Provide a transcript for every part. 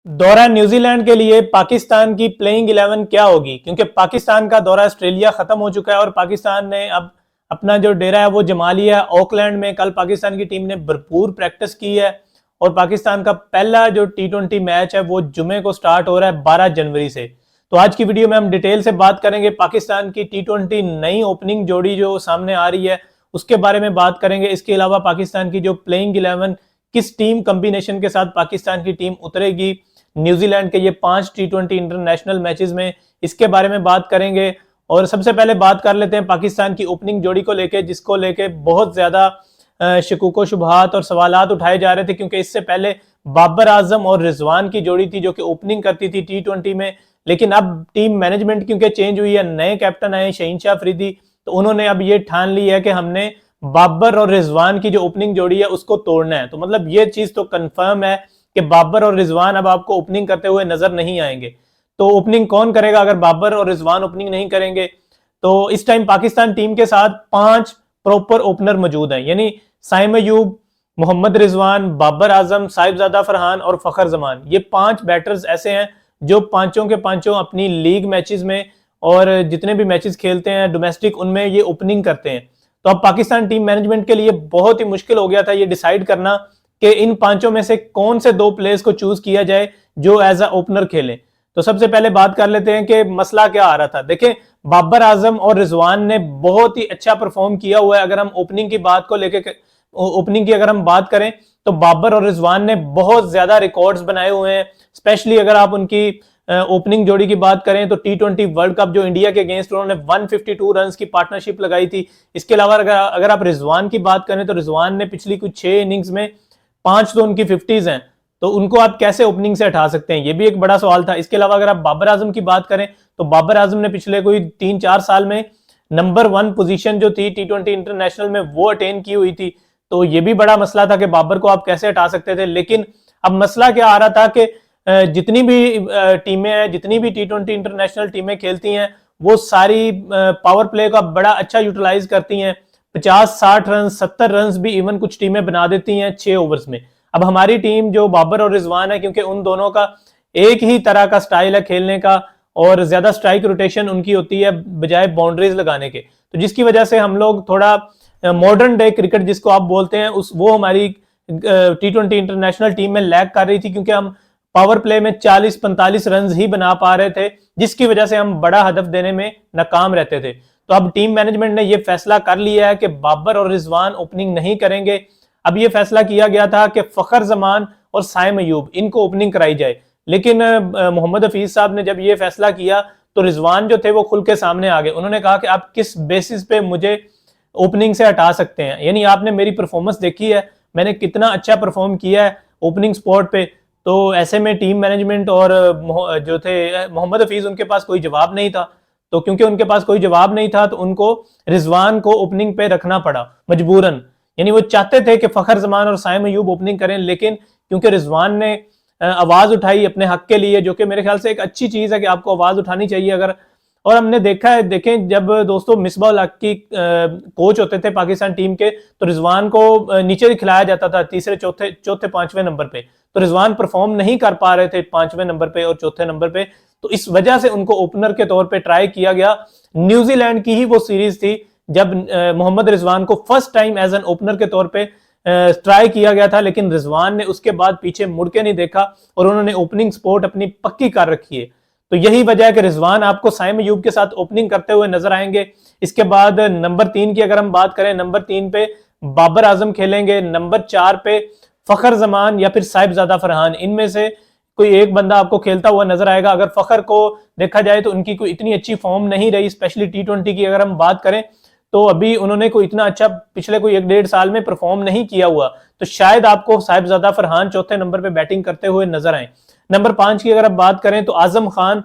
दौरा न्यूजीलैंड के लिए पाकिस्तान की प्लेइंग 11 क्या होगी, क्योंकि पाकिस्तान का दौरा ऑस्ट्रेलिया खत्म हो चुका है और पाकिस्तान ने अब अपना जो डेरा है वो जमा लिया है ऑकलैंड में। कल पाकिस्तान की टीम ने भरपूर प्रैक्टिस की है और पाकिस्तान का पहला जो T20 मैच है वो जुमे को स्टार्ट हो रहा है 12 जनवरी से। तो आज की वीडियो में हम डिटेल से बात करेंगे पाकिस्तान की T20 नई ओपनिंग जोड़ी जो सामने आ रही है उसके बारे में बात करेंगे। इसके अलावा पाकिस्तान की जो प्लेइंग 11 किस टीम कॉम्बिनेशन के साथ पाकिस्तान की टीम उतरेगी न्यूजीलैंड के ये 5 T20 इंटरनेशनल मैचेस में, इसके बारे में बात करेंगे। और सबसे पहले बात कर लेते हैं पाकिस्तान की ओपनिंग जोड़ी को लेके, जिसको लेके बहुत ज्यादा शकूक शुबहात और सवालात उठाए जा रहे थे, क्योंकि इससे पहले बाबर आजम और रिजवान की जोड़ी थी जो कि ओपनिंग करती थी T20 में। लेकिन अब टीम मैनेजमेंट क्योंकि चेंज हुई है, नए कैप्टन आए शहीन शाह अफरीदी, तो उन्होंने अब ये ठान ली है कि हमने बाबर और रिजवान की जो ओपनिंग जोड़ी है उसको तोड़ना है। तो मतलब ये चीज तो कंफर्म है कि बाबर और रिजवान अब आपको ओपनिंग करते हुए नजर नहीं आएंगे। तो ओपनिंग कौन करेगा अगर बाबर और रिजवान ओपनिंग नहीं करेंगे? तो इस टाइम पाकिस्तान टीम के साथ 5 प्रॉपर ओपनर मौजूद हैं, यानी साइम अयूब, मोहम्मद रिजवान, बाबर आजम, साहिबजादा फरहान और फखर जमान। ये 5 बैटर्स ऐसे हैं जो पांचों के पांचों अपनी लीग मैचेस में और जितने भी मैचेस खेलते हैं डोमेस्टिक उनमें ये ओपनिंग करते हैं। तो अब पाकिस्तान टीम मैनेजमेंट के लिए बहुत ही मुश्किल हो गया था ये डिसाइड करना कि इन पांचों में से कौन से 2 प्लेयर्स को चूज किया जाए जो एज अ ओपनर खेलें। तो सबसे पहले बात कर लेते हैं कि मसला क्या आ रहा था। देखें, बाबर आजम और रिजवान ने बहुत ही अच्छा परफॉर्म किया हुआ है। अगर हम ओपनिंग की बात को लेके ओपनिंग की अगर हम बात करें तो बाबर और रिजवान ने बहुत ज्यादा रिकॉर्ड्स बनाए हुए हैं। स्पेशली अगर आप उनकी ओपनिंग जोड़ी की बात करें तो T20 वर्ल्ड कप जो इंडिया के अगेंस्ट उन्होंने 152 रन की पार्टनरशिप लगाई थी। इसके अलावा अगर आप रिजवान की बात करें तो रिजवान ने पिछली कुछ 6 इनिंग्स में 5 तो उनकी 50s हैं, तो उनको आप कैसे ओपनिंग से हटा सकते हैं, ये भी एक बड़ा सवाल था। इसके अलावा अगर आप बाबर आजम की बात करें तो बाबर आजम ने पिछले कोई 3-4 साल में नंबर 1 पोजीशन जो थी T20 इंटरनेशनल में वो अटेन की हुई थी। तो ये भी बड़ा मसला था कि बाबर को आप कैसे हटा सकते थे। लेकिन अब मसला क्या आ रहा था कि जितनी भी टीमें हैं, जितनी भी T20 इंटरनेशनल टीमें खेलती हैं वो सारी पावर प्ले का बड़ा अच्छा यूटिलाइज करती हैं। 50-60 रन, 70 रन भी इवन कुछ टीमें बना देती हैं 6 ओवर्स में। अब हमारी टीम जो बाबर और रिजवान है, क्योंकि उन दोनों का एक ही तरह का स्टाइल है खेलने का और ज्यादा स्ट्राइक रोटेशन उनकी होती है बजाय बाउंड्रीज लगाने के, तो जिसकी वजह से हम लोग थोड़ा मॉडर्न डे क्रिकेट जिसको आप बोलते हैं उस वो हमारी T20 इंटरनेशनल टीम में लैग कर रही थी, क्योंकि हम पावर प्ले में 40-45 रन ही बना पा रहे थे, जिसकी वजह से हम बड़ा हदफ देने में नाकाम रहते थे। तो अब टीम मैनेजमेंट ने यह फैसला कर लिया है कि बाबर और रिजवान ओपनिंग नहीं करेंगे। अब यह फैसला किया गया था कि फखर जमान और साइम अयूब इनको ओपनिंग कराई जाए, लेकिन मोहम्मद हफीज साहब ने जब यह फैसला किया तो रिजवान जो थे वो खुल के सामने आ गए। उन्होंने कहा कि आप किस बेसिस पे मुझे ओपनिंग से हटा सकते हैं, यानी आपने मेरी परफॉर्मेंस देखी है, मैंने कितना अच्छा परफॉर्म किया है ओपनिंग स्पॉट पे। तो ऐसे में टीम मैनेजमेंट और जो थे मोहम्मद हफीज उनके पास कोई जवाब नहीं था। तो क्योंकि उनके पास कोई जवाब नहीं था तो उनको रिजवान को ओपनिंग पे रखना पड़ा मजबूरन। यानी वो चाहते थे कि फखर जमान और साइम अयूब ओपनिंग करें, लेकिन क्योंकि रिजवान ने आवाज उठाई अपने हक के लिए, जो कि मेरे ख्याल से एक अच्छी चीज है कि आपको आवाज उठानी चाहिए। अगर और हमने देखा है, देखें जब दोस्तों मिसबाह उल हक की कोच होते थे पाकिस्तान टीम के तो रिजवान को नीचे खिलाया जाता था तीसरे चौथे 5वें नंबर पे। तो रिजवान परफॉर्म नहीं कर पा रहे थे 5वें नंबर पे और चौथे नंबर पे, तो इस वजह से उनको ओपनर के तौर पे ट्राई किया गया। न्यूजीलैंड की ही वो सीरीज थी जब मोहम्मद रिजवान को first time as an opener के तौर पे ट्राई किया गया था, लेकिन रिजवान ने उसके बाद पीछे मुड़ के नहीं देखा और उन्होंने ओपनिंग स्पॉट अपनी पक्की कर रखी है। तो यही वजह है कि रिजवान आपको साइम अयूब के साथ ओपनिंग करते हुए नजर आएंगे। इसके बाद नंबर 3 की अगर हम बात करें, नंबर 3 पे बाबर आजम खेलेंगे, नंबर 4 पे फखर जमान या फिर साहिबजादा फरहान, इनमें से कोई एक बंदा आपको खेलता हुआ नजर आएगा। अगर फखर को देखा जाए तो उनकी कोई इतनी अच्छी फॉर्म नहीं रही, स्पेशली T20 की अगर हम बात करें तो अभी उन्होंने कोई इतना अच्छा पिछले कोई 1-1.5 साल में परफॉर्म नहीं किया हुआ, तो शायद आपको साहिबजादा फरहान चौथे नंबर पे बैटिंग करते हुए नजर आए। नंबर 5 की अगर आप बात करें तो आजम खान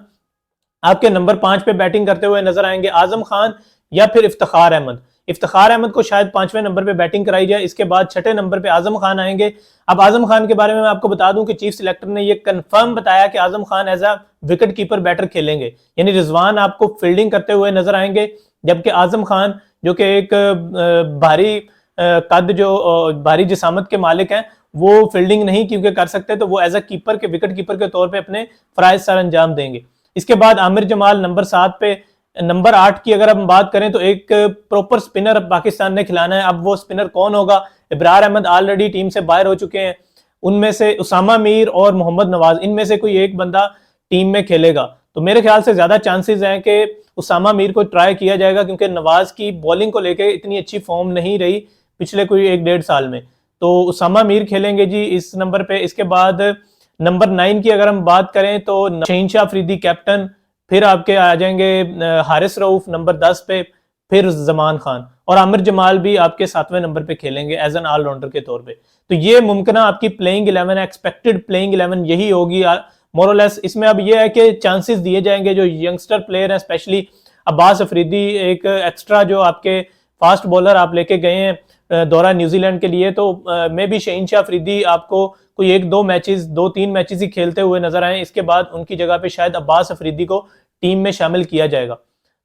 आपके नंबर 5 पे बैटिंग करते हुए नजर आएंगे। आजम खान या फिर इफ्तिखार अहमद, इफ्तिखार अहमद को शायद 5वें नंबर पे बैटिंग कराई जाए। इसके बाद 6ठे नंबर पे आजम खान आएंगे। अब आजम खान के बारे में मैं आपको बता दूं कि चीफ सिलेक्टर ने यह कंफर्म बताया कि Azam Khan as a wicket keeper batter खेलेंगे, यानी रिजवान आपको फील्डिंग करते हुए नजर आएंगे, जबकि आजम खान जो कि एक भारी कद जो भारी जिसामत के मालिक हैं वो फील्डिंग नहीं क्योंकि कर सकते, तो वो एज अ कीपर के विकेट कीपर के तौर पे अपने फराइज सर अंजाम देंगे। इसके बाद आमिर जमाल नंबर 7 पे। नंबर 8 की अगर हम बात करें तो एक प्रॉपर स्पिनर पाकिस्तान ने खिलाना है। अब वो स्पिनर कौन होगा? इब्रार अहमद ऑलरेडी टीम से बाहर हो चुके हैं, उनमें से उसामा मीर और मोहम्मद नवाज, इनमें से कोई एक बंदा टीम में खेलेगा। तो मेरे ख्याल से ज्यादा चांसेस हैं कि उसामा मीर को ट्राई किया जाएगा, क्योंकि नवाज की बॉलिंग को लेकर इतनी अच्छी फॉर्म नहीं रही पिछले कोई 1-1.5 साल में। तो उसामा मीर खेलेंगे जी इस नंबर पे। इसके बाद नंबर 9 की अगर हम बात करें तो शहीनशाह अफरीदी कैप्टन, फिर आपके आ जाएंगे हारिस रऊफ नंबर 10 पे, फिर जमान खान, और आमिर जमाल भी आपके 7वें नंबर पे खेलेंगे एज एन ऑलराउंडर के तौर पे। तो ये मुमकिन आपकी प्लेइंग 11 है, एक्सपेक्टेड प्लेइंग 11 यही होगी मोरलेस। इसमें अब ये है कि चांसेस दिए जाएंगे जो यंगस्टर प्लेयर हैं, स्पेशली अब्बास अफरीदी, एक एक्स्ट्रा जो आपके फास्ट बॉलर आप लेके गए हैं दौरा न्यूजीलैंड के लिए, तो मे भी शहीनशाह अफरीदी आपको कोई 1-2 मैचेस, 2-3 मैचेस ही खेलते हुए नजर आए। इसके बाद उनकी जगह पे शायद अब्बास अफरीदी को टीम में शामिल किया जाएगा।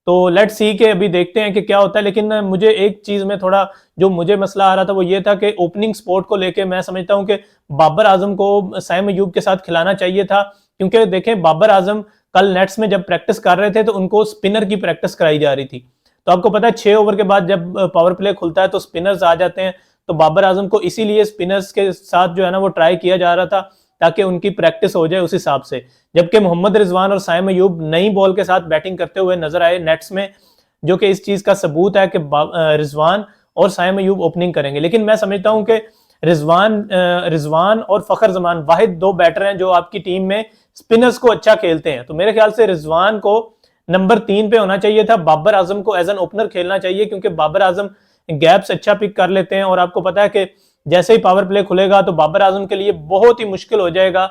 तो लेट्स सी के अभी देखते हैं कि क्या होता है। लेकिन मुझे एक चीज में थोड़ा जो मुझे मसला आ रहा था वो ये था कि ओपनिंग स्पॉट को लेके मैं समझता हूं कि बाबर आजम को साइम अयूब के साथ खिलाना चाहिए था, क्योंकि देखें बाबर आजम कल नेट्स में जब प्रैक्टिस कर रहे थे तो उनको स्पिनर की प्रैक्टिस कराई जा रही थी। तो आपको पता है 6 ओवर के बाद जब पावर प्ले खुलता है तो स्पिनर्स आ जाते हैं, तो बाबर आजम को इसीलिए स्पिनर्स के साथ जो है ना वो ट्राई किया जा रहा था ताकि उनकी प्रैक्टिस हो जाए उस हिसाब से। जबकि मोहम्मद रिजवान और साइम अयूब नई बॉल के साथ बैटिंग करते हुए नजर आए नेट्स में, जो कि इस चीज का सबूत है कि रिजवान और साइम अयूब ओपनिंग करेंगे। लेकिन मैं समझता हूं कि रिजवान और फखर जमान वाहिद 2 बैटर हैं जो आपकी टीम में स्पिनर्स को अच्छा खेलते हैं। तो मेरे ख्याल से रिजवान को नंबर 3 पे होना चाहिए था, बाबर आजम को एज एन ओपनर खेलना चाहिए, क्योंकि बाबर आजम गैप्स अच्छा पिक कर लेते हैं। और आपको पता है कि जैसे ही पावर प्ले खुलेगा तो बाबर आजम के लिए बहुत ही मुश्किल हो जाएगा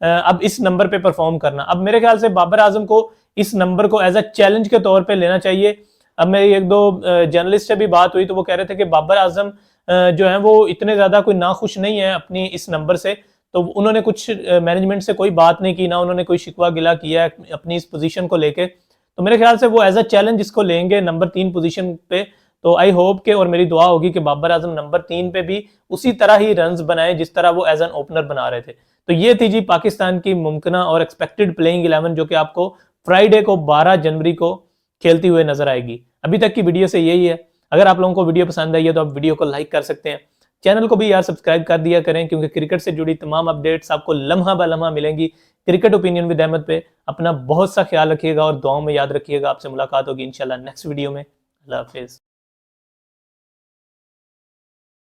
अब इस नंबर पे परफॉर्म करना। अब मेरे ख्याल से बाबर आजम को इस नंबर को एज अ चैलेंज के तौर पे लेना चाहिए। अब मेरी 1-2 जर्नलिस्ट से भी बात हुई तो वो कह रहे थे कि बाबर आजम जो है वो इतने ज्यादा कोई नाखुश नहीं है अपनी इस नंबर से, तो उन्होंने कुछ मैनेजमेंट से कोई बात नहीं की, ना उन्होंने कोई शिकवा गिला किया है अपनी इस पोजीशन को लेके। तो मेरे ख्याल से वो एज अ चैलेंज इसको लेंगे नंबर 3 पोजीशन पे। तो आई होप के, और मेरी दुआ होगी कि बाबर आजम नंबर 3 पे भी उसी तरह ही रन्स बनाए जिस तरह वो एज एन ओपनर बना रहे थे। तो ये थी जी पाकिस्तान की मुमकिन और एक्सपेक्टेड प्लेइंग 11 जो कि आपको फ्राइडे को 12 जनवरी को खेलती हुए नजर आएगी। अभी तक की वीडियो से यही है। अगर आप लोगों को वीडियो पसंद आई है तो आप वीडियो को लाइक कर सकते हैं, चैनल को भी यार सब्सक्राइब कर दिया करें, क्योंकि क्रिकेट से जुड़ी तमाम अपडेट्स आपको लम्हा ब लम्हा मिलेंगी। क्रिकेट ओपिनियन विद अहमद पे अपना बहुत सा ख्याल रखिएगा और दुआओं में याद रखिएगा। आपसे मुलाकात होगी इंशाल्लाह नेक्स्ट वीडियो में। अल्लाह हाफिज।